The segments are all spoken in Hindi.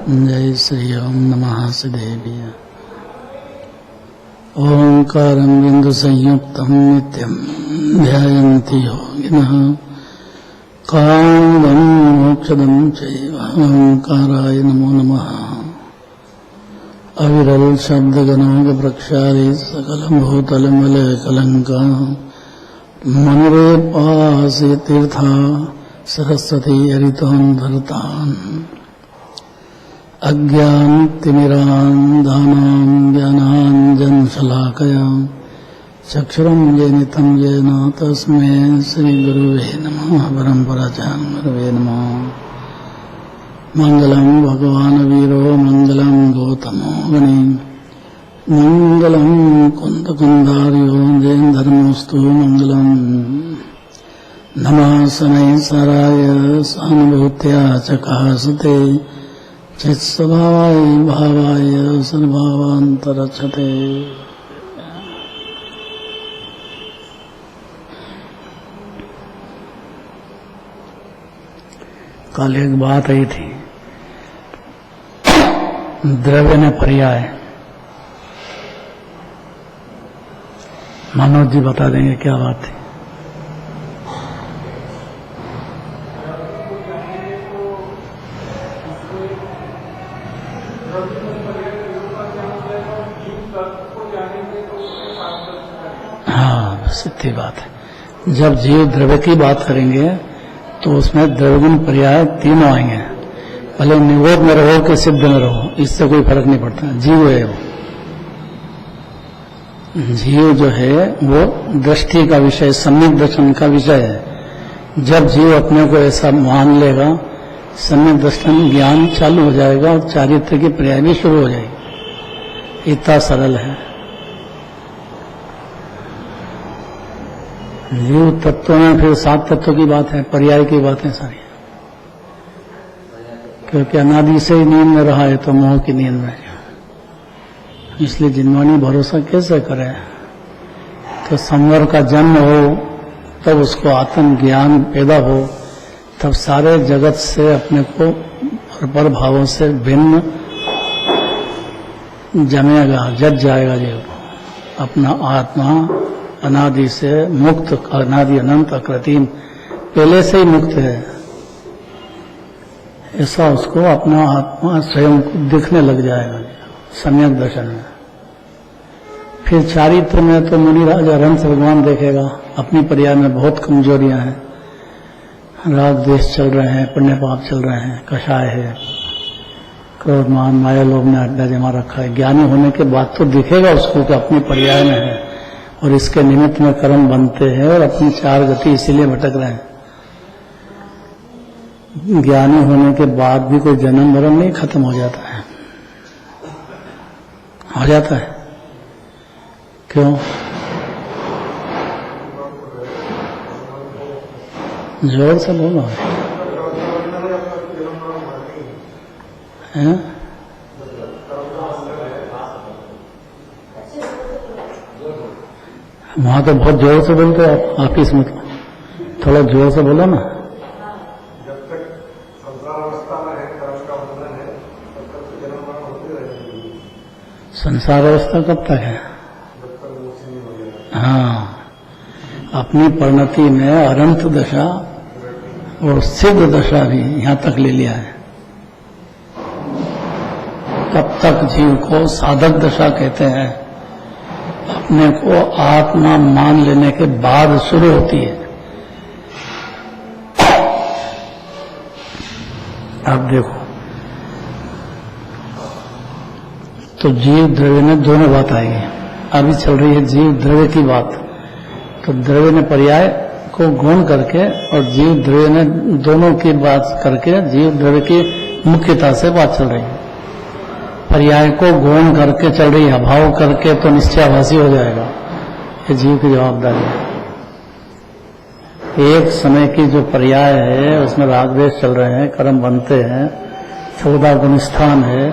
जय श्री ओम नमः सिद्धेभ्य। ओंकारं बिंदु संयुक्तं नित्यं ध्यायन्ति योगिनः कामदं मोक्षदं चैव ओंकाराय नमो नमः। अविरल शब्दगणोग प्रक्षाली सकलं भूतलमलय कलंका मनरे पासी तीर्था सरस्वती हरितोन्धरतान् अज्ञानतिमिरान्धानां ज्ञानाञ्जनशलाकया चक्षुरुं येन येन तस्मै श्रीगुरुवे नमः। परम्पराचार्य गुरुवे नमः। मंगलं भगवान् वीरो मंगलं गौतमो गणी मंगलं कुन्दकुन्दार्यो जैन धर्मोस्तु मंगलं नमः शनै सराय सानुभूत्या चकासते चित्स्वभावाय भावाय सद्भावान्तरक्षते। कल एक बात आई थी, द्रव्य ने पर्याय। मनोज जी बता देंगे क्या बात थी। सिद्धि बात है। जब जीव द्रव्य की बात करेंगे तो उसमें द्रव्यगुण पर्याय तीनों आएंगे। भले निरोध में रहो कि सिद्ध में रहो, इससे कोई फर्क नहीं पड़ता। जीव है वो, जीव जो है वो दृष्टि का विषय, सम्यक दर्शन का विषय है। जब जीव अपने को ऐसा मान लेगा, सम्यक दर्शन ज्ञान चालू हो जाएगा और चारित्र की पर्याय भी शुरू हो जाएगी। इतना सरल है। जीव तत्व में फिर 7 तत्व की बात है, पर्याय की बातें सारी। क्योंकि अनादि से ही नींद में रहा है तो मोह की नींद में, इसलिए जिनवानी भरोसा कैसे करे। तो संवर का जन्म हो तब उसको आत्म ज्ञान पैदा हो, तब सारे जगत से अपने को पर भावों से भिन्न जमेगा, जज जाएगा जीव। अपना आत्मा अनादि से मुक्त, अनादि अनंत अकृत्रिम पहले से ही मुक्त है, ऐसा उसको अपना आत्मा स्वयं दिखने लग जाएगा सम्यक दर्शन में। फिर चारित्र में तो मुनि राजा रंस भगवान देखेगा अपनी पर्याय में बहुत कमजोरियां हैं, राग द्वेष चल रहे हैं, पुण्य पाप चल रहे हैं, कषाय है, क्रोध मान माया लोभ ने अड्डा जमा रखा है। ज्ञानी होने के बाद तो दिखेगा उसको कि अपनी पर्याय में है और इसके निमित्त में कर्म बनते हैं और अपनी 4 गति इसीलिए भटक रहे हैं। ज्ञानी होने के बाद भी कोई जन्म मरण नहीं, खत्म हो जाता है। हो जाता है क्यों? जोर से बोलो है। वहां तो बहुत जोर से बोलते हो आप ऑफिस में, थोड़ा जोर से बोलो ना। जब तक संसार अवस्था में है, कर्म का बंधन है, तब तक जन्म मरण होते रहेंगे। संसार अवस्था कब तक है? जब तक मोक्ष नहीं हो गया। हाँ, अपनी परिणति में अनंत दशा और सिद्ध दशा भी यहाँ तक ले लिया है। तब तक जीव को साधक दशा कहते हैं। अपने को आत्मा मान लेने के बाद शुरू होती है। आप देखो तो जीव द्रव्य में दोनों बात आएगी। अभी चल रही है जीव द्रव्य की बात, तो द्रव्य ने पर्याय को गौण करके और जीव द्रव्य ने दोनों की बात करके जीव द्रव्य की मुख्यता से बात चल रही है। पर्याय को गौण करके चल रही है, अभाव करके तो निश्चयाभासी हो जाएगा। ये जीव की जवाबदारी है। एक समय की जो पर्याय है उसमें राग द्वेष चल रहे हैं, कर्म बनते हैं, 14 गुण स्थान है,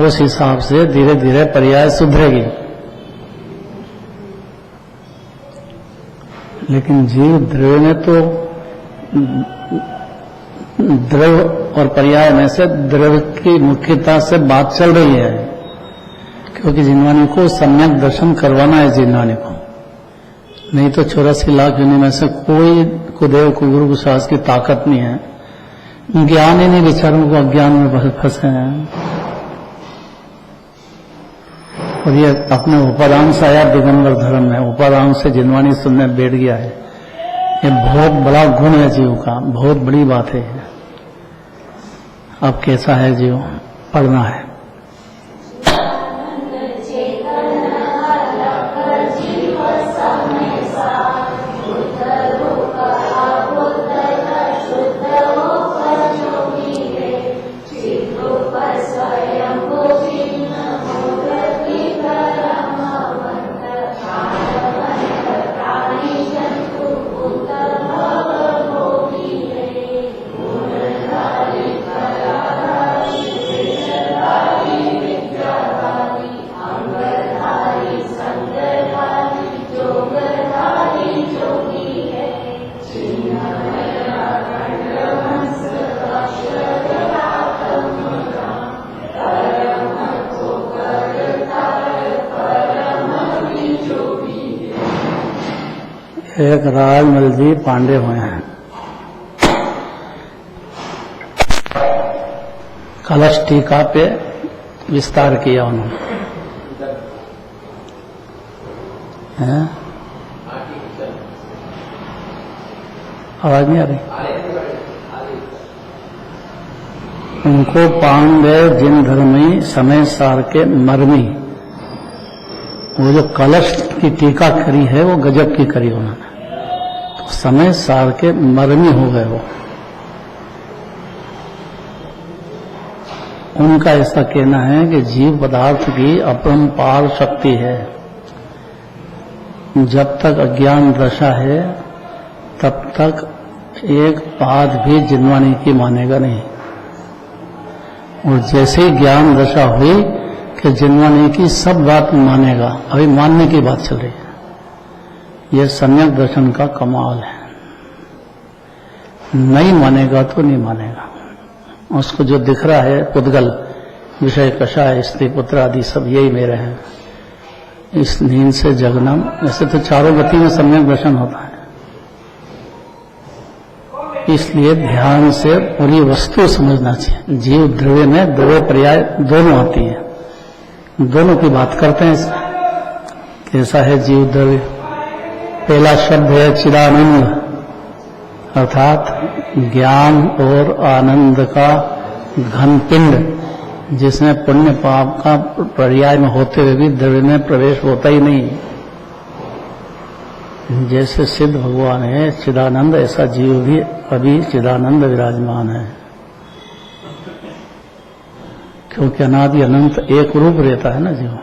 उस हिसाब से धीरे धीरे पर्याय सुधरेगी। लेकिन जीव द्रव्य ने तो द्रव्य और पर्याय में से द्रव्य की मुख्यता से बात चल रही है, क्योंकि जिनवानी को सम्यक दर्शन करवाना है जिनवानी को। नहीं तो 84 लाख योनि में से कोई कुदेव को गुरु कुशास की ताकत नहीं है। ज्ञान ही नहीं, विचारों को अज्ञान में फंसे हैं। और ये अपने उपादान से आया दिगंबर धर्म में, उपादान से जिनवानी सुनने बैठ गया है। ये बहुत बड़ा गुण है जीव का, बहुत बड़ी बात है। अब कैसा है जीव, पढ़ना है। एक राजमल जी पांडे हुए हैं, कलश टीका पे विस्तार किया उन्होंने। आवाज नहीं आ रही? उनको पांडे जिन धर्मी समय सार के मर्मी, वो जो कलश की टीका करी है वो गजब की करी उन्होंने, तो समय सार के मर्मी हो गए वो। उनका ऐसा कहना है कि जीव पदार्थ की अपरंपार शक्ति है। जब तक अज्ञान दशा है तब तक एक बात भी जिनवानी की मानेगा नहीं, और जैसे ही ज्ञान दशा हुई कि जिनवानी की सब बात मानेगा। अभी मानने की बात चल रही है। यह सम्यक दर्शन का कमाल है। नहीं मानेगा तो नहीं मानेगा। उसको जो दिख रहा है पुद्गल, विषय कषाय, स्त्री पुत्र आदि सब यही मेरे हैं, इस नींद से जगना। वैसे तो चारों गति में सम्यक दर्शन होता है, इसलिए ध्यान से पूरी वस्तु समझना चाहिए। जीव द्रव्य में द्रव्य पर्याय दोनों आती है, दोनों की बात करते हैं इसमें। कैसा है जीव द्रव्य? पहला शब्द है चिदानंद, अर्थात ज्ञान और आनंद का घन पिंड, जिसमें पुण्य पाप का पर्याय में होते हुए भी द्रव्य में प्रवेश होता ही नहीं। जैसे सिद्ध भगवान है चिदानंद, ऐसा जीव भी अभी चिदानंद विराजमान है, क्योंकि अनादि अनंत एक रूप रहता है ना जीव।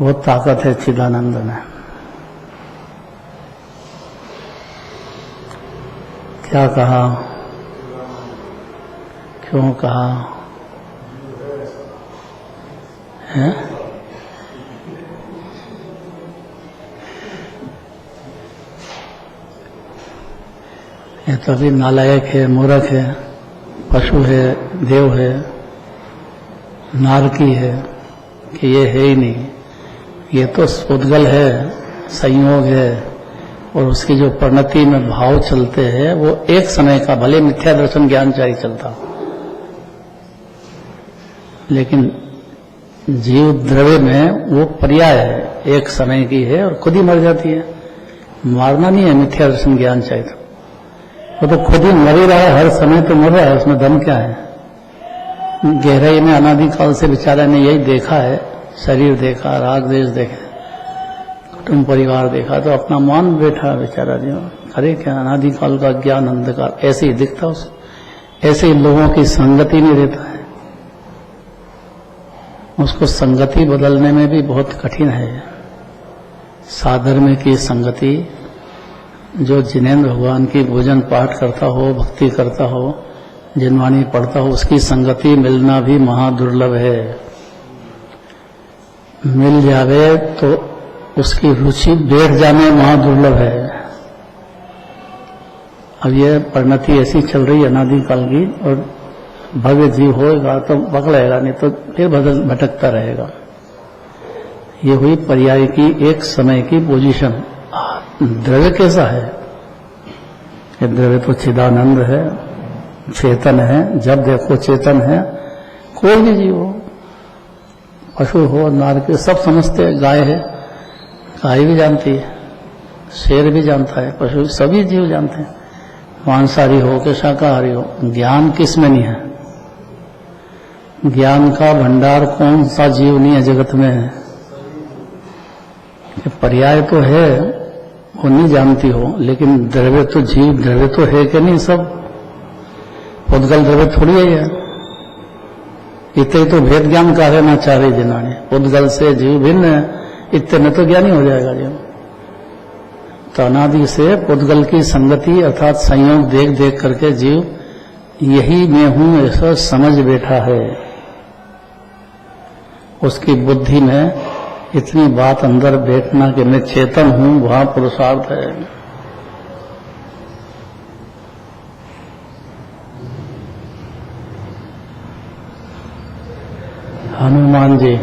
वो ताकत है चिदानंद में। क्या कहा, क्यों कहा है? ये तो अभी नालायक है, मूर्ख है, पशु है, देव है, नारकी है कि ये है ही नहीं। ये तो पुद्गल है, संयोग है, और उसकी जो परिणति में भाव चलते हैं वो एक समय का, भले मिथ्या दर्शन ज्ञान चाहिए चलता, लेकिन जीव द्रव्य में वो पर्याय है, एक समय की है और खुद ही मर जाती है। मारना नहीं है मिथ्या दर्शन ज्ञान चाहिए तो, वो तो खुद ही मर ही रहा है, हर समय तो मर रहा है, उसमें दम क्या है? गहराई में अनादिकाल से बेचारा ने यही देखा है, शरीर देखा, राग देश देखे, कुटुंब परिवार देखा, तो अपना मान बैठा बेचारा जो करे क्या, अनादिकाल का ज्ञान अंधकार ऐसे ही दिखता उसको। ऐसे ही लोगों की संगति नहीं रहता है, उसको संगति बदलने में भी बहुत कठिन है। साधर्म की संगति, जो जिनेंद्र भगवान की भोजन पाठ करता हो, भक्ति करता हो, जिनवाणी पढ़ता हो, उसकी संगति मिलना भी महादुर्लभ है। मिल जावे तो उसकी रुचि बैठ जाने महादुर्लभ है। अब ये परिणति ऐसी चल रही है अनादिकाल की, और भव्य जीव होगा तो पकड़ेगा, नहीं तो फिर भटकता रहेगा। ये हुई पर्याय की एक समय की पोजीशन। द्रव्य कैसा है? ये द्रव्य तो चिदानंद है, चेतन है, जब देखो चेतन है। कोई भी जीव हो, पशु हो, नारक, सब समझते हैं। गाय है, गाय भी जानती है, शेर भी जानता है, पशु, सभी जीव जानते हैं। मांसाहारी हो कि शाकाहारी हो, ज्ञान किस में नहीं है? ज्ञान का भंडार कौन सा जीव नहीं है जगत में? पर्याय तो है, वो नहीं जानती हो, लेकिन द्रव्य तो जीव द्रव्य तो है कि नहीं? सब पुद्गल द्रव्य थोड़ी है यार। इतने तो भेद ज्ञान कार्य ना चाह रही जिन्होंने, पुद्गल से जीव भिन्न है, इतने में तो ज्ञानी हो जाएगा जीव। तो अनादि से पुद्गल की संगति अर्थात संयोग देख देख करके जीव यही मैं हूं ऐसा समझ बैठा है। उसकी बुद्धि में इतनी बात अंदर बैठना कि मैं चेतन हूं, वहां पुरुषार्थ है। हनुमान जी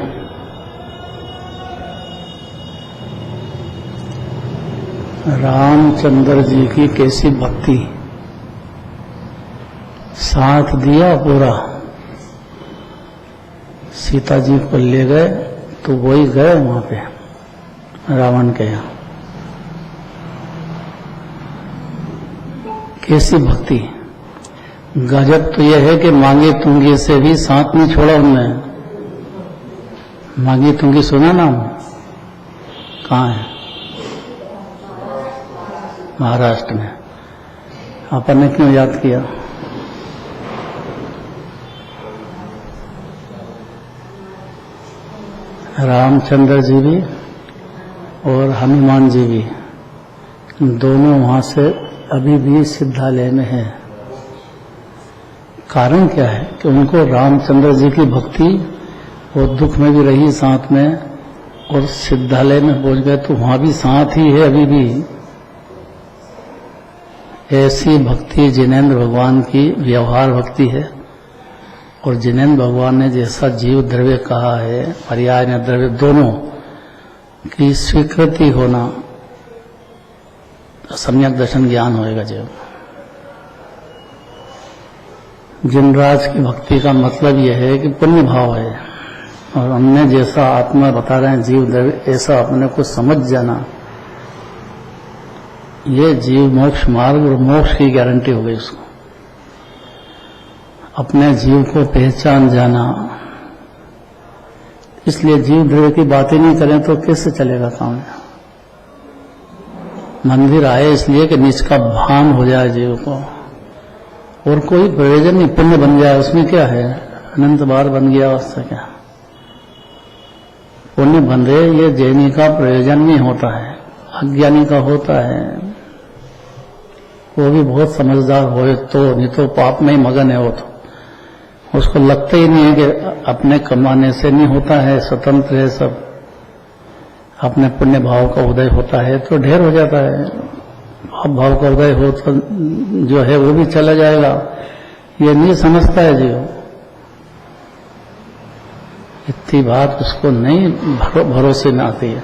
रामचंद्र जी की कैसी भक्ति, साथ दिया पूरा। सीता जी को ले गए तो वही गए वहां पे रावण के यहां। कैसी भक्ति, गजब तो यह है कि मांगे तुंगी से भी साथ नहीं छोड़ा उनने। मांगी तुंगी सुना नाम? कहाँ है? महाराष्ट्र में। अपन ने क्यों याद किया? रामचंद्र जी भी और हनुमान जी भी दोनों वहां से अभी भी सिद्धालय में हैं। कारण क्या है कि उनको रामचंद्र जी की भक्ति, वो दुख में भी रही साथ में, और सिद्धालय में पहुंच गए तो वहां भी साथ ही है अभी भी। ऐसी भक्ति जिनेंद्र भगवान की व्यवहार भक्ति है। और जिनेंद्र भगवान ने जैसा जीव द्रव्य कहा है, पर्याय ने द्रव्य, दोनों की स्वीकृति होना, सम्यक दर्शन ज्ञान होएगा जीव। जिनराज की भक्ति का मतलब यह है कि पुण्य भाव है, और हमने जैसा आत्मा बता रहे हैं जीव द्रव्य, ऐसा अपने को समझ जाना, ये जीव मोक्ष मार्ग और मोक्ष की गारंटी हो गई उसको। अपने जीव को पहचान जाना। इसलिए जीव द्रव्य की बातें नहीं करें तो कैसे चलेगा काम? मंदिर आए इसलिए कि निज का भान हो जाए जीव को, और कोई प्रयोजन नहीं। पुण्य बन जाए उसमें क्या है? अनंत बार बन गया, उससे क्या? पुण्य बन रहे, ये जैनी का प्रयोजन नहीं होता है, अज्ञानी का होता है। वो भी बहुत समझदार होए तो, नहीं तो पाप में ही मगन है वो तो। उसको लगता ही नहीं है कि अपने कमाने से नहीं होता है, स्वतंत्र है सब। अपने पुण्य भाव का उदय होता है तो ढेर हो जाता है, पाप भाव का उदय हो तो जो है वो भी चला जाएगा। ये नहीं समझता है जीव। इतनी बात उसको नहीं भरोसे में आती है।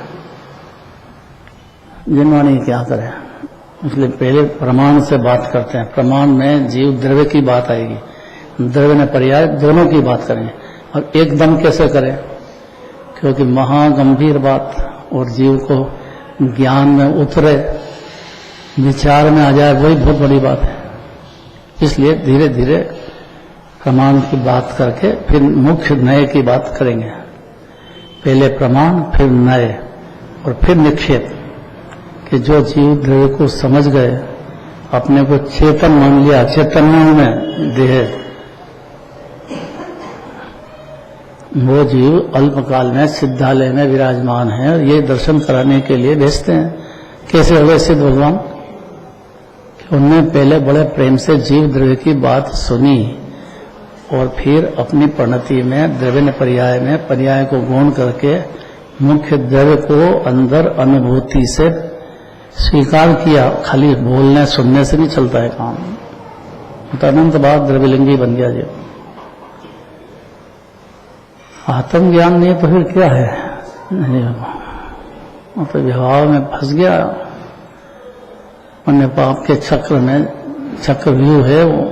जिनवाणी क्या करे, इसलिए पहले प्रमाण से बात करते हैं। प्रमाण में जीव द्रव्य की बात आएगी, द्रव्य ने पर्याय, दोनों की बात करेंगे। और एकदम कैसे करें? क्योंकि महागंभीर बात, और जीव को ज्ञान में उतरे, विचार में आ जाए, वही बहुत बड़ी बात है। इसलिए धीरे धीरे प्रमाण की बात करके फिर मुख्य नए की बात करेंगे। पहले प्रमाण, फिर नए, और फिर निक्षेप। कि जो जीव द्रव्य को समझ गए, अपने को चेतन मान लिया, चैतन्य में देह, वो जीव अल्पकाल में सिद्धालय में विराजमान है। और ये दर्शन कराने के लिए भेजते हैं। कैसे हो गए सिद्ध भगवान? उन्होंने पहले बड़े प्रेम से जीव द्रव्य की बात सुनी, और फिर अपनी परिणति में द्रव्य ने पर्याय में पर्याय को गौण करके मुख्य द्रव्य को अंदर अनुभूति से स्वीकार किया, खाली बोलने सुनने से नहीं चलता है काम। तो अनंत बाद द्रव्यलिंगी बन गया जी। आत्मज्ञान नहीं तो फिर क्या है? नहीं, तो विभाव में फंस गया, पुण्य पाप के चक्र में, चक्रव्यूह है वो।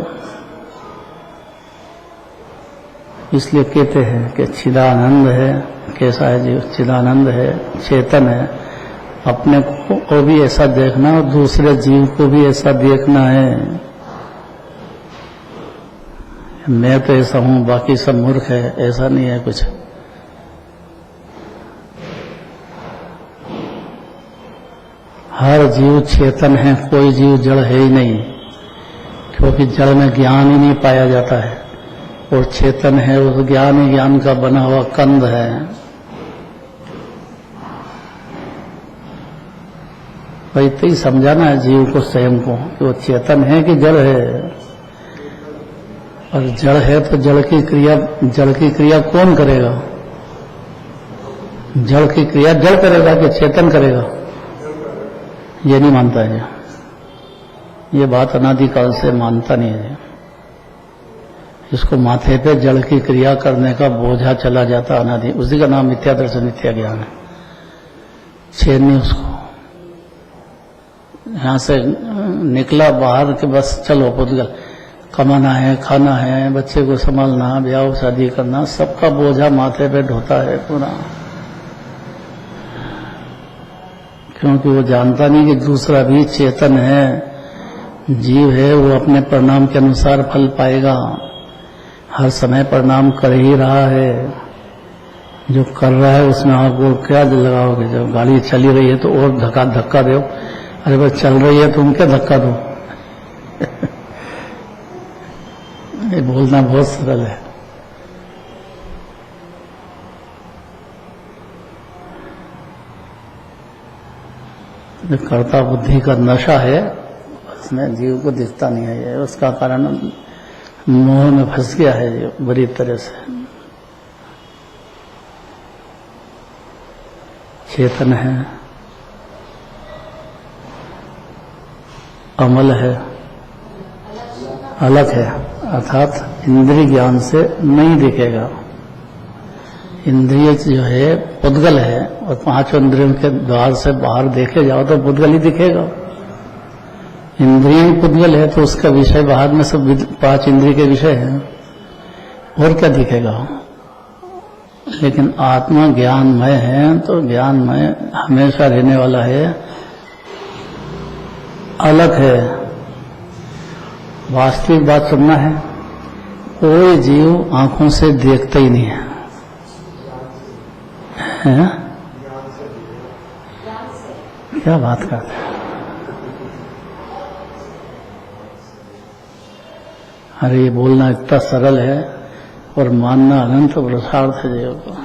इसलिए कहते हैं कि चिदानंद है। कैसा है जीव? चिदानंद है, चेतन है। अपने को भी ऐसा देखना और दूसरे जीव को भी ऐसा देखना है। मैं तो ऐसा हूं, बाकी सब मूर्ख है, ऐसा नहीं है कुछ। हर जीव चेतन है, कोई जीव जड़ है ही नहीं, क्योंकि जड़ में ज्ञान ही नहीं पाया जाता है। और चेतन है, उस ज्ञान ही ज्ञान का बना हुआ कंद है। भाई तो ही समझाना है जीव को, स्वयं को, कि वो चेतन है कि जड़ है। और जड़ है तो जड़ की क्रिया कौन करेगा? जड़ की क्रिया जड़ करेगा कि चेतन करेगा? ये नहीं मानता है। ये बात अनादिकाल से मानता नहीं है। इसको माथे पे जड़ की क्रिया करने का बोझा चला जाता अनादि, उसी का नाम मिथ्या दर्शन, मिथ्या ज्ञान है। छेद नहीं उसको। यहां से निकला बाहर के बस चलो पुद्गल, कमाना है, खाना है, बच्चे को संभालना, ब्याह शादी करना, सबका बोझा माथे पे ढोता है पूरा। क्योंकि वो जानता नहीं कि दूसरा भी चेतन है, जीव है, वो अपने परिणाम के अनुसार फल पाएगा। हर समय परिणाम कर ही रहा है। जो कर रहा है उसमें आपको क्या लगाओगे? जब गाड़ी चली रही है तो और धक्का दो। अरे बस चल रही है तुम क्या धक्का दो? ये बोलना बहुत सरल है। जो कर्ता बुद्धि का नशा है उसमें जीव को दिखता नहीं है। ये उसका कारण मोह में फंस गया है जो बुरी तरह से। चेतन है, अमल है, अलग है, अर्थात इंद्रिय ज्ञान से नहीं दिखेगा। इंद्रिय जो है पुद्गल है, और पांचों इंद्रियों के द्वार से बाहर देखे जाओ तो पुद्गल ही दिखेगा। इंद्रिय ही पुद्गल है तो उसका विषय बाहर में सब पांच इंद्रिय के विषय हैं, और क्या दिखेगा? लेकिन आत्मा ज्ञानमय है, तो ज्ञानमय हमेशा रहने वाला है, अलग है। वास्तविक बात सुनना है, कोई जीव आंखों से देखता ही नहीं है, है? क्या बात करते हैं? अरे ये बोलना इतना सरल है और मानना अनंत पुरुषार्थ है जीव को।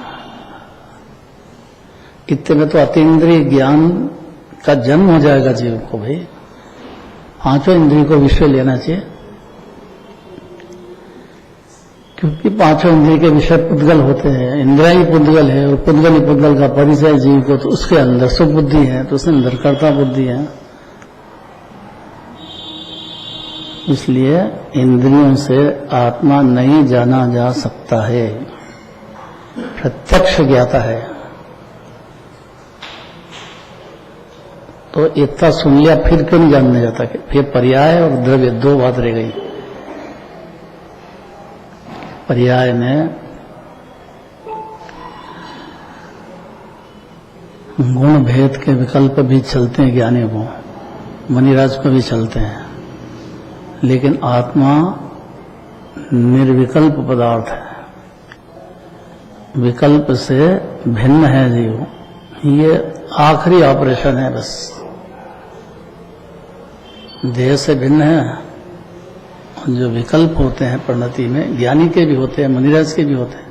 इतने में तो अतीन्द्रिय ज्ञान का जन्म हो जाएगा जीव को। भाई पांचों इंद्रिय को विषय लेना चाहिए, क्योंकि पांचों इंद्रिय के विषय पुद्गल होते हैं। इंद्रिय ही पुद्गल है, और पुद्गल ही पुद्गल का परिचय जीव को, तो उसके अंदर सुख बुद्धि है, तो उसके अंदर कर्ता बुद्धि है। इसलिए इंद्रियों से आत्मा नहीं जाना जा सकता है, प्रत्यक्ष ज्ञाता है। तो इतना सुन लिया, फिर क्यों नहीं जानने जाता? फिर पर्याय और द्रव्य दो बात रह गई। पर्याय में गुण भेद के विकल्प भी चलते हैं ज्ञानी को, मुनिराज को भी चलते हैं, लेकिन आत्मा निर्विकल्प पदार्थ है, विकल्प से भिन्न है जीव। ये आखिरी ऑपरेशन है बस। देह से भिन्न है। जो विकल्प होते हैं परिणति में, ज्ञानी के भी होते हैं, मुनिराज के भी होते हैं।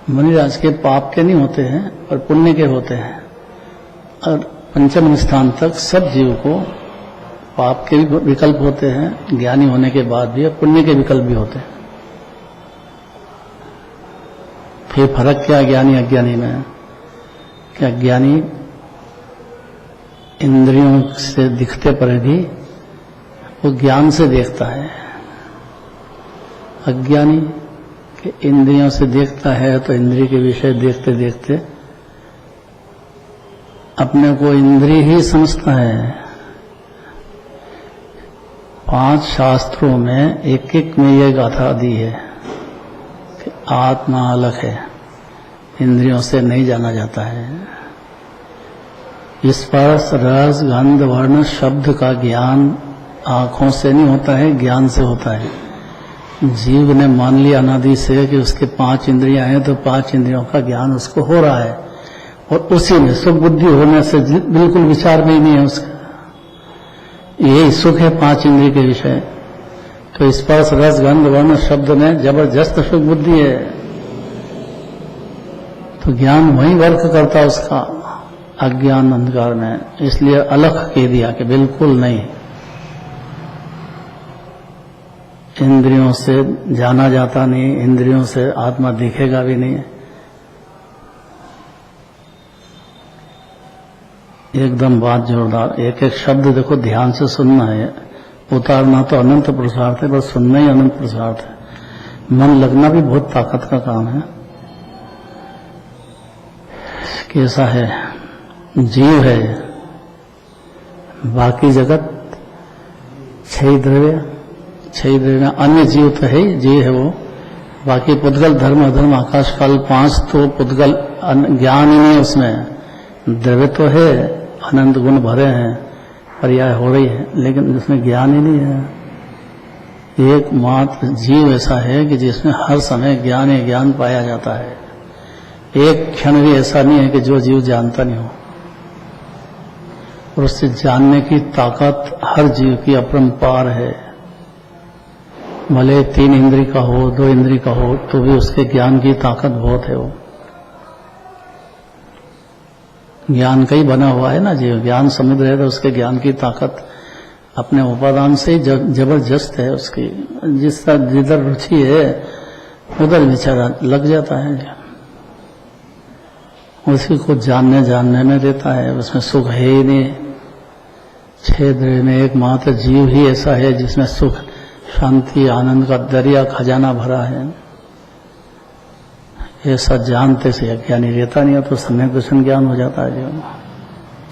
मुनिराज के पाप के नहीं होते हैं और पुण्य के होते हैं। और पंचम स्थान तक सब जीव को पाप के भी विकल्प होते हैं, ज्ञानी होने के बाद भी, और पुण्य के विकल्प भी होते हैं। फिर फर्क क्या ज्ञानी अज्ञानी में? क्या ज्ञानी इंद्रियों से दिखते पर भी वो ज्ञान से देखता है। अज्ञानी कि इंद्रियों से देखता है तो इंद्रिय के विषय देखते देखते अपने को इंद्रिय ही समझता है। 5 शास्त्रों में एक एक में ये गाथा दी है कि आत्मा अलग है, इंद्रियों से नहीं जाना जाता है। स्पर्श रस गंध वर्ण शब्द का ज्ञान आंखों से नहीं होता है, ज्ञान से होता है। जीव ने मान लिया अनादि से कि उसके 5 इंद्रियां हैं तो 5 इंद्रियों का ज्ञान उसको हो रहा है, और उसी में सुख बुद्धि होने से बिल्कुल विचार में ही नहीं है उसका। यही सुख है 5 इंद्रिय के विषय। तो स्पर्श रस गंध वर्ण शब्द में जबरदस्त सुख बुद्धि है, तो ज्ञान वहीं वर्क करता उसका अज्ञान अंधकार में। इसलिए अलग कह दिया कि बिल्कुल नहीं, इंद्रियों से जाना जाता नहीं, इंद्रियों से आत्मा दिखेगा भी नहीं। एकदम बात जोरदार। एक एक शब्द देखो ध्यान से सुनना है, उतारना तो अनंत पुरुषार्थ है, बस सुनना ही अनंत पुरुषार्थ है। मन लगना भी बहुत ताकत का काम है। कैसा है? जीव है, बाकी जगत 6 द्रव्य, 6 द्रव्य, अन्य जीव तो है, जीव है वो। बाकी पुद्गल धर्म अधर्म आकाश काल 5 तो पुद्गल ज्ञान ही नहीं है उसमें। द्रव्य तो है, अनंत गुण भरे हैं, पर्याय हो रही है, लेकिन उसमें ज्ञान ही नहीं है। एकमात्र जीव ऐसा है कि जिसमें हर समय ज्ञान ही ज्ञान पाया जाता है। एक क्षण भी ऐसा नहीं है कि जो जीव जानता नहीं हो, और उससे जानने की ताकत हर जीव की अपरंपार है। भले 3 इंद्रिय का हो, 2 इंद्रिय का हो, तो भी उसके ज्ञान की ताकत बहुत है। वो ज्ञान का ही बना हुआ है ना जीव, ज्ञान समुद्र है, तो उसके ज्ञान की ताकत अपने उपादान से ही जबरदस्त है उसकी। जिसका जिधर रुचि है उधर बेचारा लग जाता है, उसी को जानने में देता है, उसमें सुख है ही नहीं। 6 द्रव्य में एकमात्र जीव ही ऐसा है जिसमें सुख शांति आनंद का दरिया खजाना भरा है। ऐसा जानते से अज्ञानी रहता नहीं है, तो सम्यक दर्शन ज्ञान हो जाता है, जीवन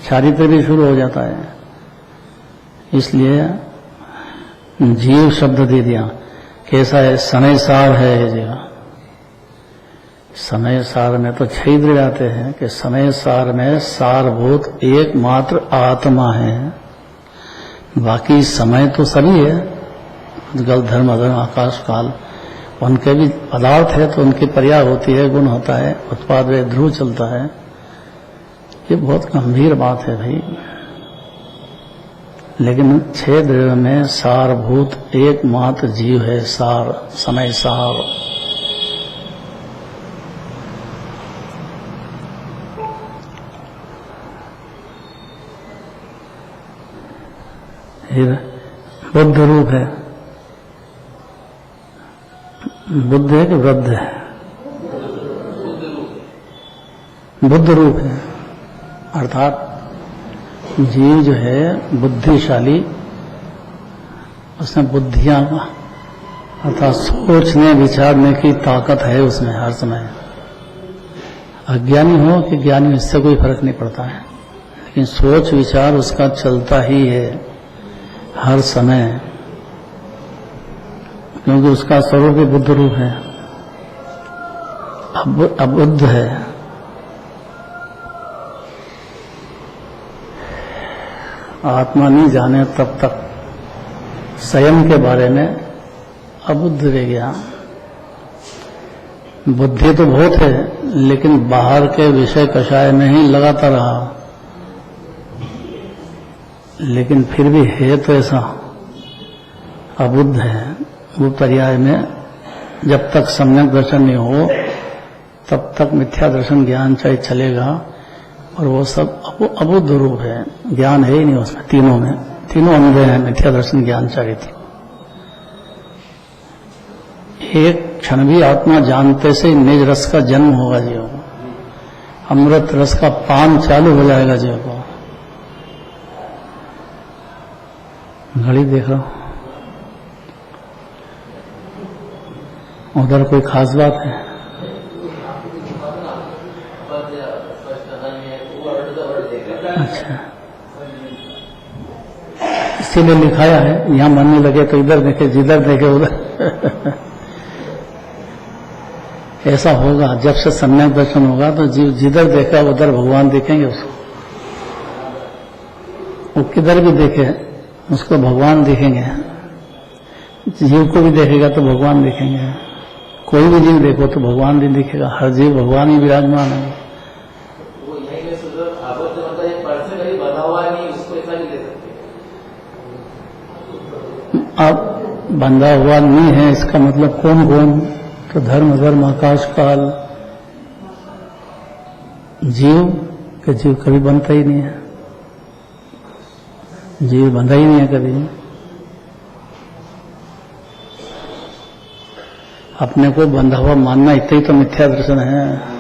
चारित्र भी शुरू हो जाता है। इसलिए जीव शब्द दे दिया। कैसा है? समय सार है ये जीव। समय सार में तो 6 इंद्रिय आते हैं कि समय सार में सारभूत एकमात्र आत्मा है, बाकी समय तो सभी है, गल धर्म अधर्म आकाश काल उनके भी पदार्थ है, तो उनकी पर्याय होती है, गुण होता है, उत्पाद वे ध्रुव चलता है। ये बहुत गंभीर बात है भाई। लेकिन 6 द्रव्य में सारभूत एकमात्र जीव है, सार समय सार। बुद्ध रूप है। बुद्ध है कि वृद्ध है? बुद्ध रूप है, अर्थात जीव जो है बुद्धिशाली, उसमें बुद्धियां अर्थात सोचने विचारने की ताकत है उसमें हर समय। अज्ञानी हो कि ज्ञानी, इससे कोई फर्क नहीं पड़ता है, लेकिन सोच विचार उसका चलता ही है हर समय, क्योंकि उसका स्वरूप भी बुद्ध रूप है, अबुद्ध है। आत्मा नहीं जाने तब तक स्वयं के बारे में अबुद्ध रह गया। बुद्धि तो बहुत है, लेकिन बाहर के विषय कषाय में ही लगाता रहा, लेकिन फिर भी है तो ऐसा अबुद्ध है। वो पर्याय में जब तक सम्यक दर्शन नहीं हो तब तक मिथ्या दर्शन ज्ञान चाहे चलेगा, और वो सब अबुद्ध रूप है, ज्ञान है ही नहीं उसमें। तीनों अंधे हैं, मिथ्या दर्शन ज्ञान चारित्र। एक क्षण भी आत्मा जानते से निज रस का जन्म होगा जीव को, अमृत रस का पान चालू हो जाएगा जीव को। घड़ी देख रहा हूं। उधर कोई खास बात है? अच्छा, इसीलिए लिखाया है, यहां मानने लगे तो इधर देखे, जिधर देखे उधर। ऐसा होगा, जब से सम्यक दर्शन होगा तो जीव जिधर देखा उधर भगवान दिखेंगे उसको। वो किधर भी देखे उसको भगवान दिखेंगे। जीव को भी देखेगा तो भगवान दिखेंगे। कोई भी जीव देखो तो भगवान भी दिखेगा। हर जीव भगवान ही विराजमान है। अब बंधा हुआ नहीं है इसका मतलब कौन कौन? तो धर्म आकाश काल। जीव के जीव कभी बनता ही नहीं है, जीव बंधा ही नहीं है कभी। अपने को बंधा हुआ मानना इतना ही तो मिथ्या दर्शन है।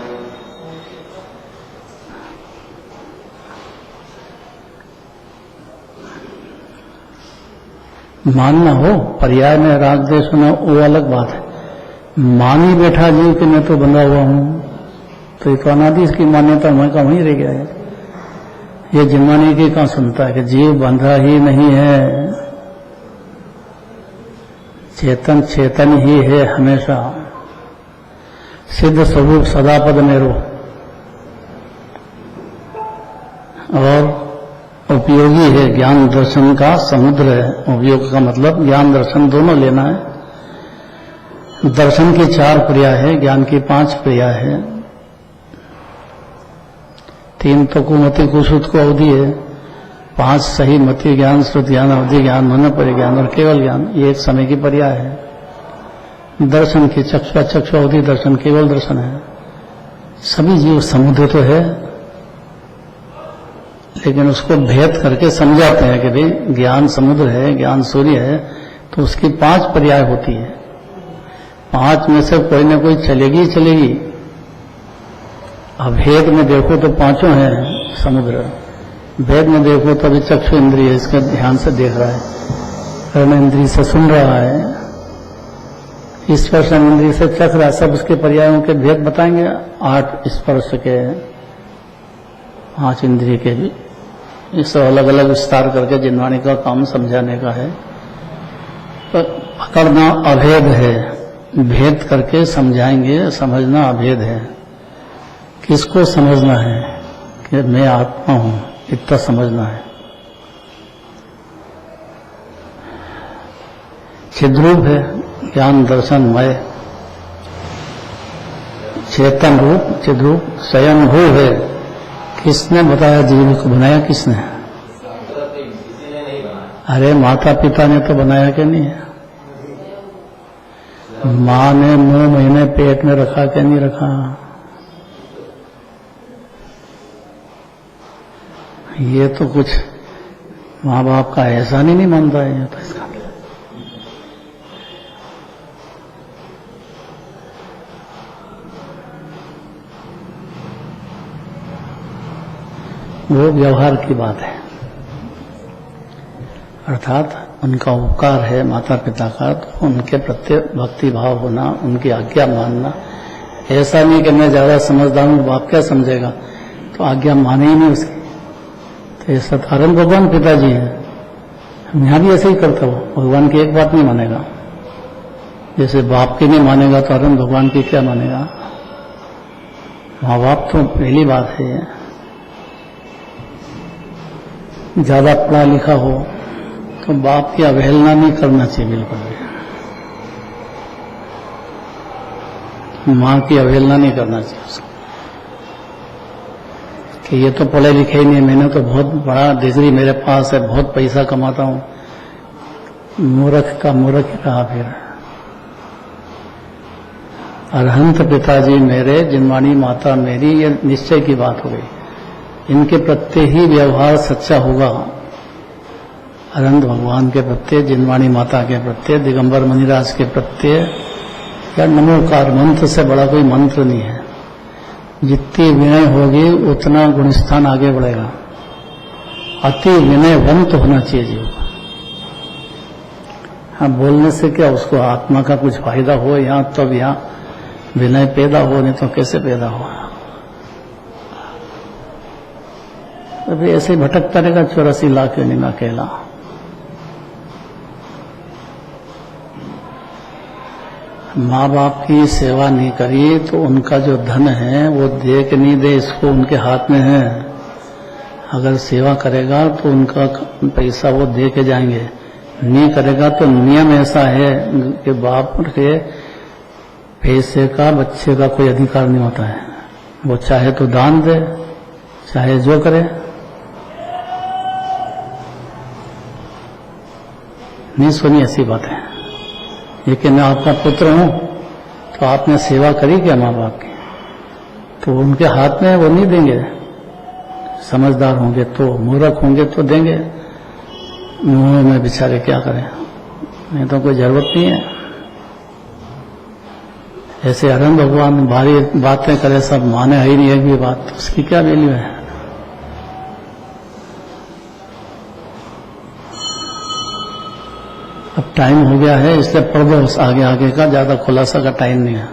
मानना हो पर्याय में राग देश होना वो अलग बात है। मान ही बैठा जीव कि मैं तो बंधा हुआ हूं, तो एक अनादि इसकी मान्यता मैं का वहीं रह गया है। ये जिम्मानी की कहां सुनता है कि जीव बंधा ही नहीं है, चेतन चेतन ही है हमेशा। सिद्ध स्वरूप सदापद मेरो। और उपयोगी है, ज्ञान दर्शन का समुद्र है। उपयोग का मतलब ज्ञान दर्शन दोनों लेना है। दर्शन की 4 क्रिया है, ज्ञान की 5 क्रिया है। 3 तो कुमति कुशुत को अवधि है, 5 सही मति ज्ञान, श्रुति ज्ञान, अवधि ज्ञान, मन परिज्ञान और केवल ज्ञान। ये एक समय की पर्याय है। दर्शन की चक्षु अवधि दर्शन केवल दर्शन है। सभी जीव समुद्र तो है, लेकिन उसको भेद करके समझाते हैं कि भाई ज्ञान समुद्र है, ज्ञान सूर्य है, तो उसकी 5 पर्याय होती है। 5 में से कोई ना कोई चलेगी ही चलेगी। अब भेद में देखो तो 5 हैं समुद्र, भेद में देखो तो अभी चक्षु इंद्रिय इसके ध्यान से देख रहा है, कर्ण इंद्रिय से सुन रहा है, स्पर्श इंद्रिय से चख रहा है। सब उसके पर्यायों के भेद बताएंगे। 8 स्पर्श के, 5 इंद्रिय के भी, इस अलग अलग विस्तार करके जिनवाणी का काम समझाने का है। तो पकड़ना अभेद है, भेद करके समझाएंगे। समझना अभेद है। किसको समझना है कि मैं आत्मा हूं, इतना समझना है। चिद्रूप है, ज्ञान दर्शनमय, चेतन रूप चिद्रूप, स्वयंभू है। किसने बताया जीव को? बनाया किसने? अरे माता पिता ने तो बनाया कि नहीं? माँ ने 9 महीने पेट में रखा कि नहीं रखा? ये तो कुछ माँ बाप का एहसान ही नहीं मानता है। तो इसका वो व्यवहार की बात है, अर्थात उनका उपकार है माता पिता का, तो उनके प्रति भक्ति भाव होना, उनकी आज्ञा मानना। ऐसा नहीं कि मैं ज्यादा समझदार हूं, बाप क्या समझेगा, तो आज्ञा माने ही नहीं उसकी। तो ये सतारण भगवान पिताजी हैं। हम यहां भी ऐसे ही करता हूं, भगवान की एक बात नहीं मानेगा। जैसे बाप की नहीं मानेगा तो अरण भगवान की क्या मानेगा? माँ बाप तो पहली बात है। ज्यादा पढ़ा लिखा हो तो बाप की अवहेलना नहीं करना चाहिए बिल्कुल भी। माँ की अवहेलना नहीं करना चाहिए उसको कि ये तो पढ़े लिखे ही नहीं, मैंने तो बहुत बड़ा डिग्री मेरे पास है, बहुत पैसा कमाता हूं। मूर्ख का मूर्ख ही रहा फिर। अरहंत पिताजी मेरे, जिनवाणी माता मेरी, ये निश्चय की बात हो गई। इनके प्रत्ये ही व्यवहार सच्चा होगा। अनंत भगवान के प्रत्ये, जिनवाणी माता के प्रत्ये, दिगंबर मुनिराज के प्रत्ये, या नमोकार मंत्र से बड़ा कोई मंत्र नहीं है। जितनी विनय होगी उतना गुणस्थान आगे बढ़ेगा। अति विनयवंत होना चाहिए जीव को। हाँ, बोलने से क्या उसको आत्मा का कुछ फायदा हो यहाँ, तब यहाँ विनय पैदा हो, नहीं तो कैसे पैदा हो। अभी ऐसे ही भटकता रहेगा 84 लाख योनि में अकेला। माँ बाप की सेवा नहीं करी तो उनका जो धन है वो दे के नहीं दे, इसको उनके हाथ में है। अगर सेवा करेगा तो उनका पैसा वो दे के जाएंगे, नहीं करेगा तो नियम ऐसा है कि बाप के पैसे का बच्चे का कोई अधिकार नहीं होता है। वो चाहे तो दान दे, चाहे जो करे। नहीं सुनी ऐसी बात है ये कि मैं आपका पुत्र हूं तो आपने सेवा करी क्या माँ बाप की, तो उनके हाथ में वो नहीं देंगे। समझदार होंगे तो, मूर्ख होंगे तो देंगे। मुंह में बेचारे क्या करें, नहीं तो कोई जरूरत नहीं है। ऐसे अरहंत भगवान भारी बातें करे, सब माने है ही नहीं एक भी बात, तो उसकी क्या वैल्यू है। अब टाइम हो गया है इसलिए पढ़ दो आगे आगे का, ज्यादा खुलासा का टाइम नहीं है।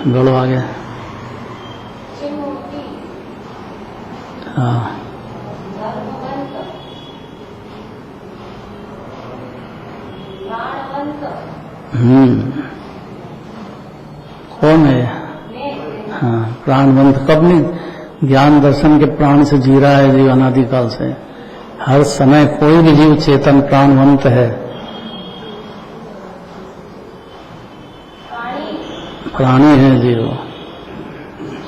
बोलो आगे। हाँ, कौन है? हाँ, प्राणवंत। कब नहीं, ज्ञान दर्शन के प्राण से जी रहा है जीव अनादिकाल से। हर समय कोई भी जीव चेतन प्राणवंत है, प्राणी है जीव।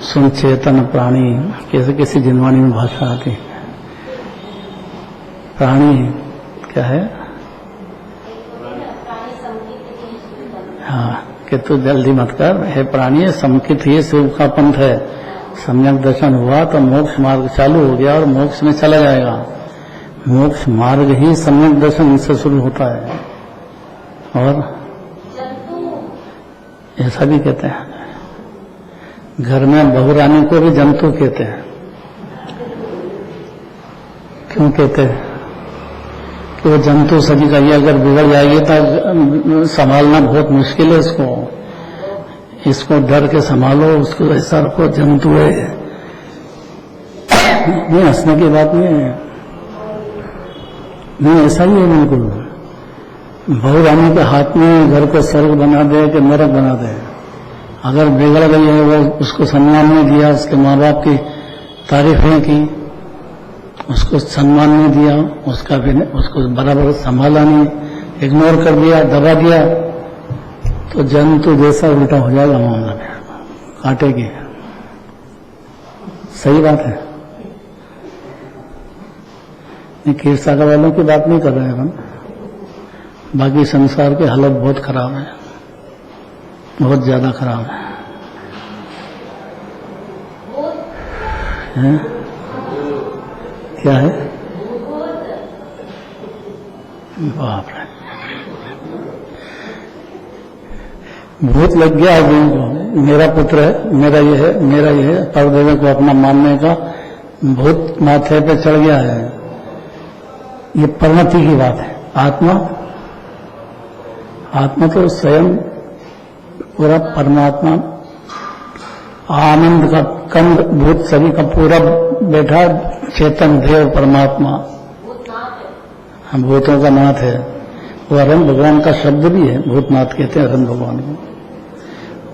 सुन चेतन प्राणी, कैसे किसी जिनवाणी में भाषा आती है। प्राणी क्या है? हाँ, कि तू जल्दी मत कर, हे प्राणी है समकित ही शिव का पंथ है। सम्यक दर्शन हुआ तो मोक्ष मार्ग चालू हो गया और मोक्ष में चला जाएगा। मोक्ष मार्ग ही सम्यक दर्शन से शुरू होता है। और ऐसा भी कहते हैं, घर में बहुरानी को भी जंतु कहते हैं। क्यों कहते हैं? कि वो जंतु सभी का, ये अगर बिगड़ जाएगी तो संभालना बहुत मुश्किल है इसको डर के संभालो, उसको ऐसा रखो जंतु है। नहीं, हंसने की बात नहीं है, नहीं ऐसा ही है बिल्कुल। बहुरानी के हाथ में घर को स्वर्ग बना दे कि नरक बना दे। अगर बिगड़ गई है वो, उसको सम्मान नहीं दिया, उसके माँ बाप की तारीफ नहीं की, उसको सम्मान नहीं दिया, उसको बराबर संभाला नहीं, इग्नोर कर दिया, दबा दिया, तो जंतु जैसा उल्टा हो जाएगा मामला में, काटेगी। सही बात है। खीर सागर वालों की बात नहीं कर रहे हैं हम, बाकी संसार की हालत बहुत खराब है, बहुत ज्यादा खराब है? क्या है? बाप रे, भूत लग गया है को। मेरा पुत्र है, मेरा ये है, मेरा ये है, परदेवे को अपना मानने का भूत माथे पे चढ़ गया है। ये परिणति की बात है। आत्मा तो स्वयं पूरा परमात्मा, आनंद का कंद भूत सभी का पूरा बैठा चेतन देव परमात्मा, हम भूतों का नाथ है। वो अरहंत भगवान का शब्द भी है, भूतनाथ कहते हैं अरहंत भगवान को।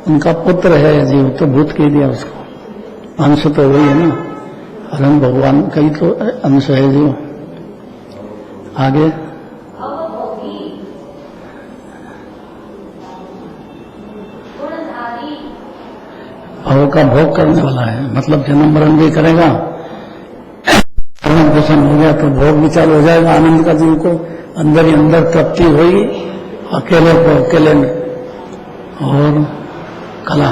उनका पुत्र है जीव, तो भूत कह दिया उसको। अंश तो वही है ना, अरहंत भगवान का ही तो अंश है जीव। आगे भव का भोग करने वाला है, मतलब जन्म मरण भी करेगा। दर्शन हो गया तो भोग भी चालू हो जाएगा आनंद का। जीव को अंदर ही अंदर तृप्ति हुई अकेले को अकेले में। और कला,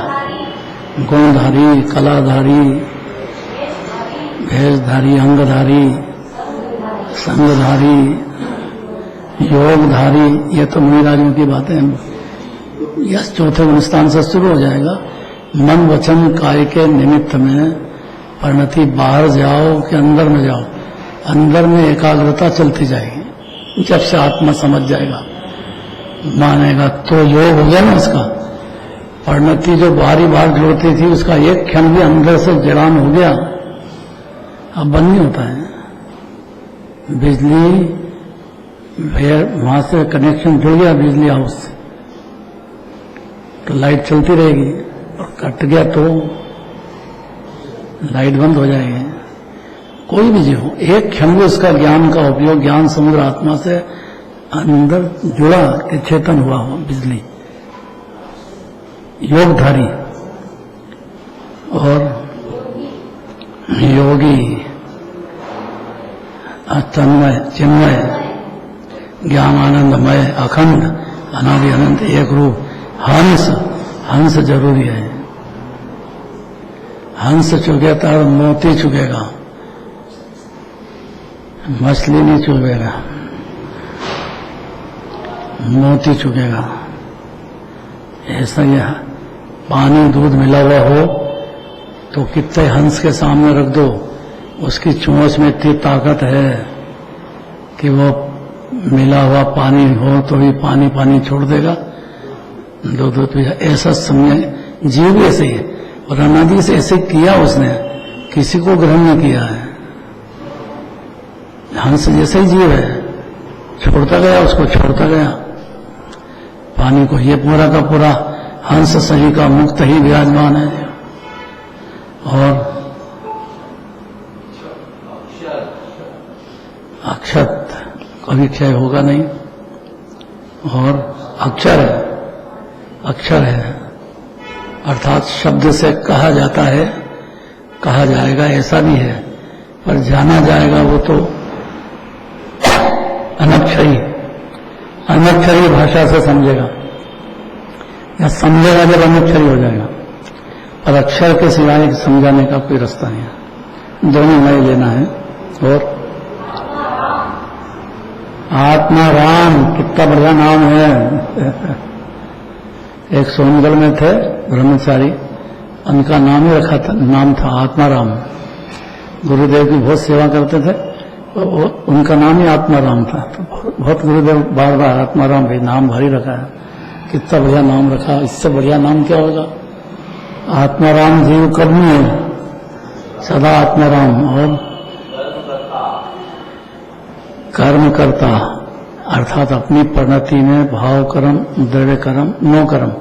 गुणधारी, कलाधारी, भेषधारी, अंगधारी, संगधारी, योगधारी, ये तो मुनिराजों की बातें हैं। यह चौथे गुणस्थान से शुरू हो जाएगा। मन वचन काय के निमित्त में परिणति, बाहर जाओ कि अंदर में जाओ, अंदर में एकाग्रता चलती जाएगी। जब से आत्मा समझ जाएगा, मानेगा, तो योग हो गया ना उसका। परिणति जो बारी बार जोड़ती थी उसका एक क्षण भी अंदर से जड़ान हो गया, अब बंद नहीं होता है। बिजली फिर वहां से कनेक्शन जुड़ गया बिजली हाउस से, तो लाइट चलती रहेगी, और कट गया तो लाइट बंद हो जाएगी। कोई भी जीव हो, एक क्षण भी उसका ज्ञान का उपयोग, ज्ञान समुद्र आत्मा से अंदर जुड़ा कि चेतन हुआ हो बिजली, योगधारी और योगी, तन्मय, चिन्मय, ज्ञान आनंदमय, अखंड, अनादि अनंत, एक रूप, हंस। हंस जरूरी है। हंस चुकेगा तो मोती चुकेगा, मछली नहीं चुकेगा, मोती चुकेगा। ऐसा ही पानी दूध मिला हुआ हो तो कितने हंस के सामने रख दो, उसकी चोंच में इतनी ताकत है कि वो मिला हुआ पानी हो तो भी पानी पानी छोड़ देगा, दूध पी। ऐसा समझ जीव भी ऐसे ही है, और अनादि से ऐसे किया उसने, किसी को ग्रहण नहीं किया है। हंस जैसे ही जीव है, छोड़ता गया, उसको छोड़ता गया पानी को। ये पूरा का पूरा हंस सही का मुक्त ही विराजमान है। और अक्षत कभी क्षय होगा नहीं, और अक्षर है, अक्षर है अर्थात शब्द से कहा जाता है, कहा जाएगा ऐसा भी है, पर जाना जाएगा वो तो अनक्षरी, अनक्षरी भाषा से समझेगा, या समझेगा जब अनक्षरी हो जाएगा। पर अक्षर के सिवाय समझाने का कोई रास्ता नहीं है, दोनों में लेना है। और आत्मा राम, कितना बढ़िया नाम है। एक सोनगढ़ में थे ब्रह्मचारी, उनका नाम ही रखा था, नाम था आत्माराम। गुरुदेव की बहुत सेवा करते थे, उनका नाम ही आत्माराम था। तो बहुत गुरुदेव बार बार आत्माराम भाई नाम भारी रखा है, कितना बढ़िया नाम रखा, इससे बढ़िया नाम क्या होगा। आत्माराम जीव कर्मी है, सदा आत्माराम। और कर्म करता अर्थात अपनी परिणति में भाव कर्म, द्रव्य कर्म, नो कर्म,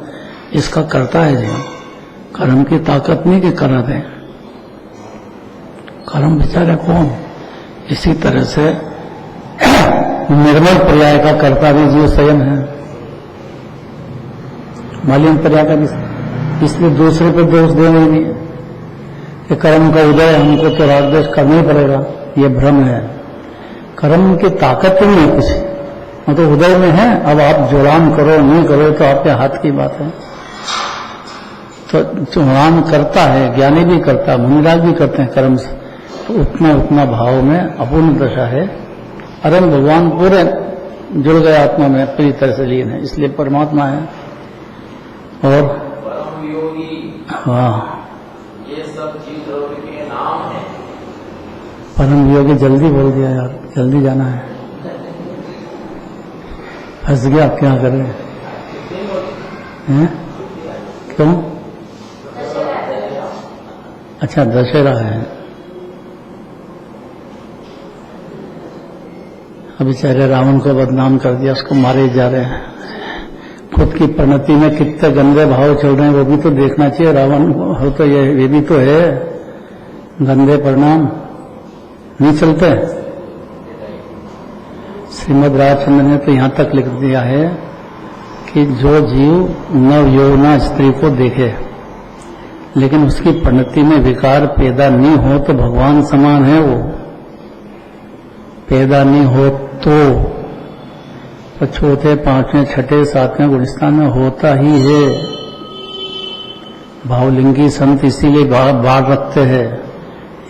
इसका करता है जीव। कर्म की ताकत नहीं कि करा दे, कर्म बेचारे कौन। इसी तरह से निर्मल पर्याय का कर्ता भी जीव स्वयं है, मालियम पर्याय का भी। इसलिए दूसरे पर दोष देना ही नहीं कि कर्म का उदय हमको तो राग द्वेष करना ही पड़ेगा, ये भ्रम है। कर्म की ताकत तो नहीं कुछ, तो उदय में है। अब आप जुड़ान करो नहीं करो तो आपके हाथ की बात है। तो जुड़ान करता है, ज्ञानी भी करता है, मुनिराज भी करते हैं कर्म से, तो उतना उतना भाव में अपूर्ण दशा है। अरे भगवान पूरे जुड़ गए आत्मा में, पूरी तरह से लीन है, इसलिए परमात्मा है। और परम योगी, हाँ, ये सब चीज के नाम है। परम योगी जल्दी बोल दिया यार, जल्दी जाना है, फंस गया, क्या करें हैं? क्यों? अच्छा दशहरा है, अब बेचारे रावण को बदनाम कर दिया, उसको मारे जा रहे हैं। खुद की परिणति में कितने गंदे भाव चल रहे हैं वो भी तो देखना चाहिए। रावण हो तो ये भी तो है, गंदे परिणाम नहीं चलते। श्रीमद् रामचंद्र ने तो यहां तक लिख दिया है कि जो जीव नव यौवना स्त्री को देखे लेकिन उसकी परिणति में विकार पैदा नहीं हो तो भगवान समान है। वो पैदा नहीं हो तो चौथे, पांचवें, छठे, सातवें गुणस्थान में होता ही है। भावलिंगी संत इसीलिए बाढ़ रखते हैं,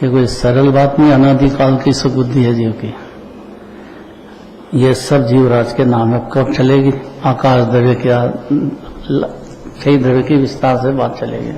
ये कोई सरल बात नहीं, अनादिकाल की सुबुद्धि है जीव की। ये सब जीवराज के नाम है। कब चलेगी? आकाश द्रव्य क्या, कई द्रव्य की विस्तार से बात चलेगी।